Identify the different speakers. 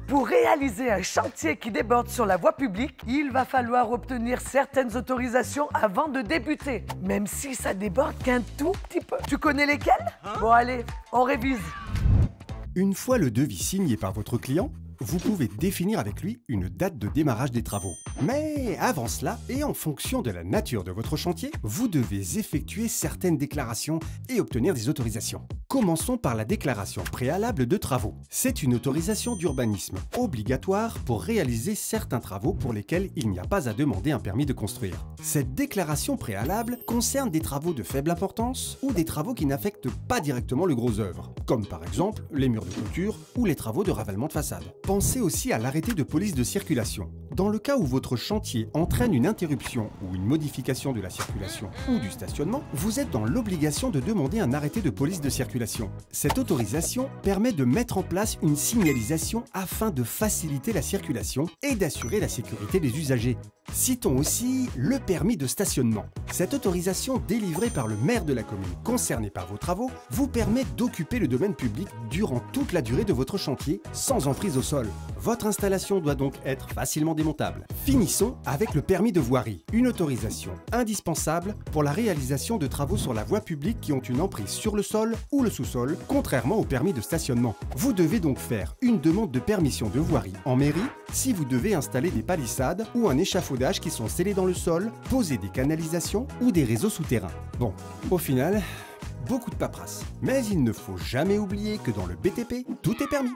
Speaker 1: Pour réaliser un chantier qui déborde sur la voie publique, il va falloir obtenir certaines autorisations avant de débuter, même si ça déborde qu'un tout petit peu. Tu connais lesquelles? Bon allez, on révise.
Speaker 2: Une fois le devis signé par votre client, vous pouvez définir avec lui une date de démarrage des travaux. Mais avant cela, et en fonction de la nature de votre chantier, vous devez effectuer certaines déclarations et obtenir des autorisations. Commençons par la déclaration préalable de travaux. C'est une autorisation d'urbanisme obligatoire pour réaliser certains travaux pour lesquels il n'y a pas à demander un permis de construire. Cette déclaration préalable concerne des travaux de faible importance ou des travaux qui n'affectent pas directement le gros œuvre, comme par exemple les murs de clôture ou les travaux de ravalement de façade. Pensez aussi à l'arrêté de police de circulation. Dans le cas où votre chantier entraîne une interruption ou une modification de la circulation ou du stationnement, vous êtes dans l'obligation de demander un arrêté de police de circulation. Cette autorisation permet de mettre en place une signalisation afin de faciliter la circulation et d'assurer la sécurité des usagers. Citons aussi le permis de stationnement. Cette autorisation délivrée par le maire de la commune concernée par vos travaux vous permet d'occuper le domaine public durant toute la durée de votre chantier sans emprise au sol. Votre installation doit donc être facilement démontable. Finissons avec le permis de voirie, une autorisation indispensable pour la réalisation de travaux sur la voie publique qui ont une emprise sur le sol ou le sous-sol, contrairement au permis de stationnement. Vous devez donc faire une demande de permission de voirie en mairie si vous devez installer des palissades ou un échafaudage qui sont scellés dans le sol, poser des canalisations ou des réseaux souterrains. Bon, au final, beaucoup de paperasse. Mais il ne faut jamais oublier que dans le BTP, tout est permis.